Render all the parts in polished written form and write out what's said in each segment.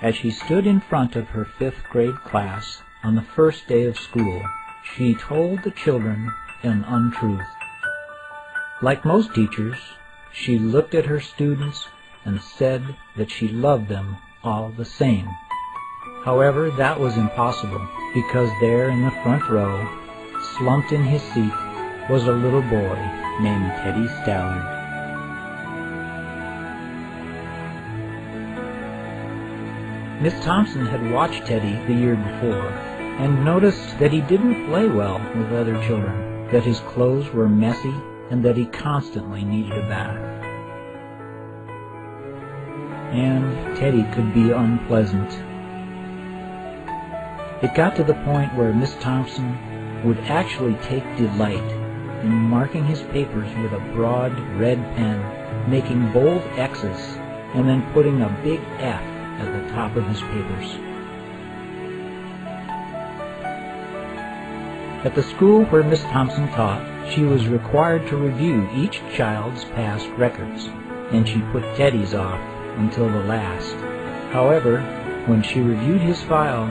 As she stood in front of her 5th grade class on the first day of school, she told the children an untruth. Like most teachers, she looked at her students and said that she loved them all the same. However, that was impossible, because there in the front row, slumped in his seat, was a little boy named Teddy Stallard. Miss Thompson had watched Teddy the year before and noticed that he didn't play well with other children, that his clothes were messy, and that he constantly needed a bath. And Teddy could be unpleasant. It got to the point where Miss Thompson would actually take delight in marking his papers with a broad red pen, making bold X's, and then putting a big F at the top of his papers. At the school where Miss Thompson taught, she was required to review each child's past records, and she put Teddy's off until the last. However, when she reviewed his file,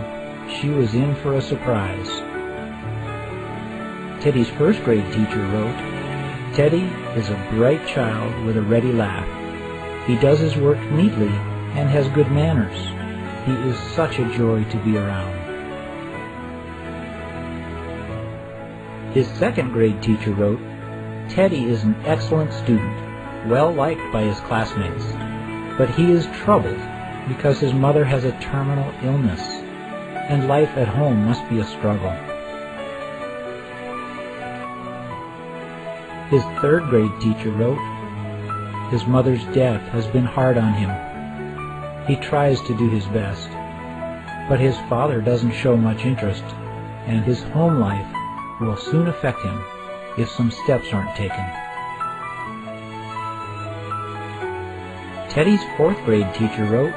she was in for a surprise. Teddy's 1st grade teacher wrote, "Teddy is a bright child with a ready laugh. He does his work neatly and has good manners. He is such a joy to be around." His 2nd grade teacher wrote, "Teddy is an excellent student, well liked by his classmates, but he is troubled because his mother has a terminal illness, and life at home must be a struggle." His 3rd grade teacher wrote, "His mother's death has been hard on him. He tries to do his best, but his father doesn't show much interest, and his home life will soon affect him if some steps aren't taken." Teddy's 4th grade teacher wrote,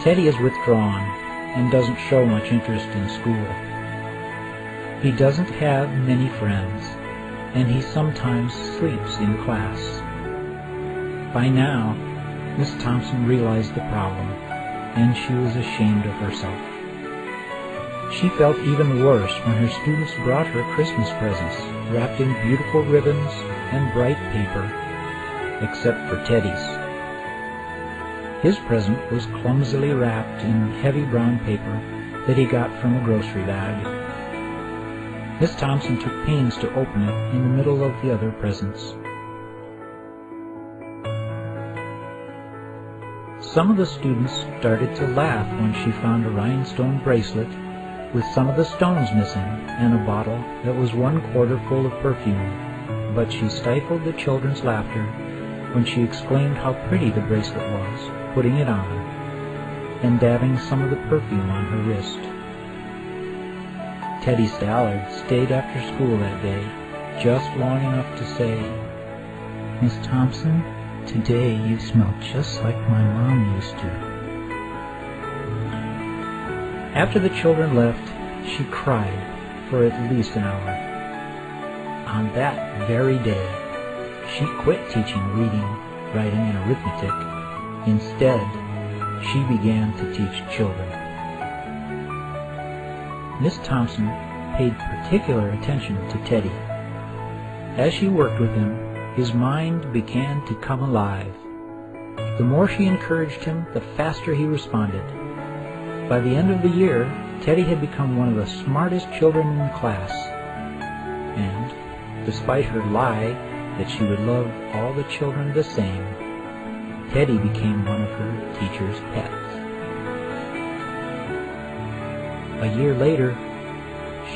"Teddy is withdrawn and doesn't show much interest in school. He doesn't have many friends, and he sometimes sleeps in class." By now, Miss Thompson realized the problem, and she was ashamed of herself. She felt even worse when her students brought her Christmas presents, wrapped in beautiful ribbons and bright paper, except for Teddy's. His present was clumsily wrapped in heavy brown paper that he got from a grocery bag. Miss Thompson took pains to open it in the middle of the other presents. Some of the students started to laugh when she found a rhinestone bracelet with some of the stones missing and a bottle that was 1/4 full of perfume, but she stifled the children's laughter when she exclaimed how pretty the bracelet was, putting it on, and dabbing some of the perfume on her wrist. Teddy Stallard stayed after school that day, just long enough to say, "Miss Thompson, today you smell just like my mom used to." After the children left, she cried for at least an hour. On that very day, she quit teaching reading, writing, and arithmetic. Instead, she began to teach children. Miss Thompson paid particular attention to Teddy. As she worked with him, his mind began to come alive. The more she encouraged him, the faster he responded. By the end of the year, Teddy had become one of the smartest children in the class. And, despite her lie that she would love all the children the same, Teddy became one of her teacher's pets. A year later,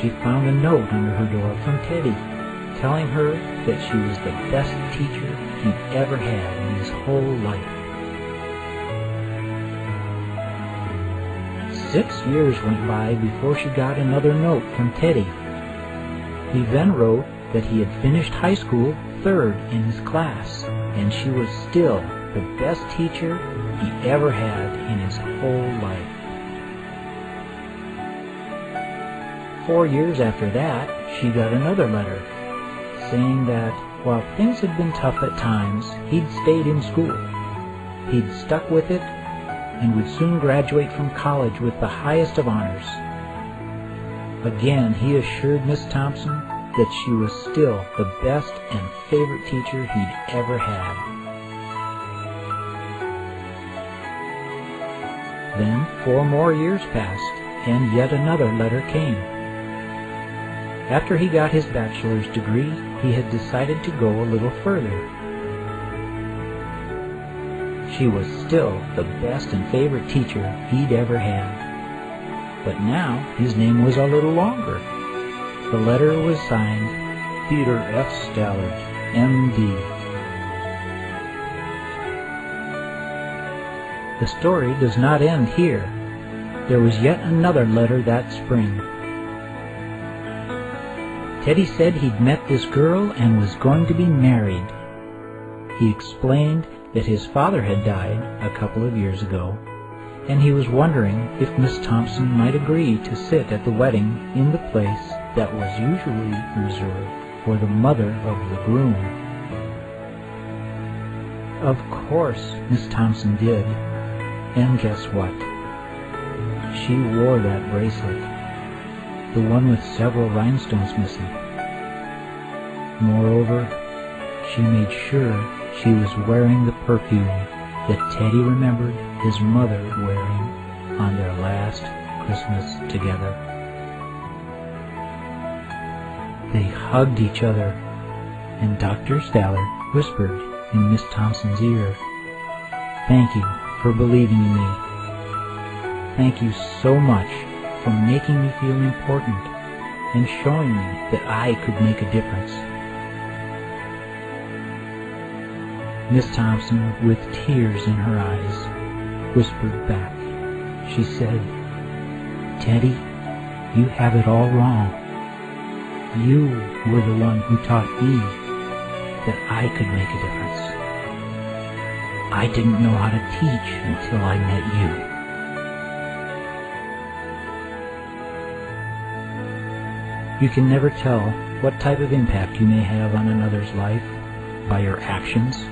she found a note under her door from Teddy, telling her that she was the best teacher he'd ever had in his whole life. 6 years went by before she got another note from Teddy. He then wrote that he had finished high school 3rd in his class, and she was still the best teacher he ever had in his whole life. 4 years after that, she got another letter, saying that while things had been tough at times, he'd stayed in school. He'd stuck with it, and would soon graduate from college with the highest of honors. Again, he assured Miss Thompson that she was still the best and favorite teacher he'd ever had. Then 4 more years passed, and yet another letter came. After he got his bachelor's degree, he had decided to go a little further. She was still the best and favorite teacher he'd ever had. But now his name was a little longer. The letter was signed Peter F. Stallard, M.D. The story does not end here. There was yet another letter that spring. Teddy said he'd met this girl and was going to be married. He explained that his father had died a couple of years ago, and he was wondering if Miss Thompson might agree to sit at the wedding in the place that was usually reserved for the mother of the groom. Of course, Miss Thompson did, and guess what? She wore that bracelet, the one with several rhinestones missing. Moreover, she made sure she was wearing the perfume that Teddy remembered his mother wearing on their last Christmas together. They hugged each other, and Dr. Stallard whispered in Miss Thompson's ear, "Thank you for believing in me. Thank you so much for making me feel important and showing me that I could make a difference." Miss Thompson, with tears in her eyes, whispered back. She said, "Teddy, you have it all wrong. You were the one who taught me that I could make a difference. I didn't know how to teach until I met you." You can never tell what type of impact you may have on another's life by your actions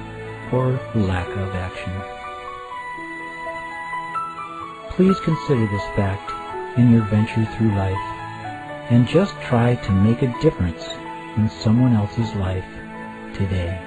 or lack of action. Please consider this fact in your venture through life, and just try to make a difference in someone else's life today.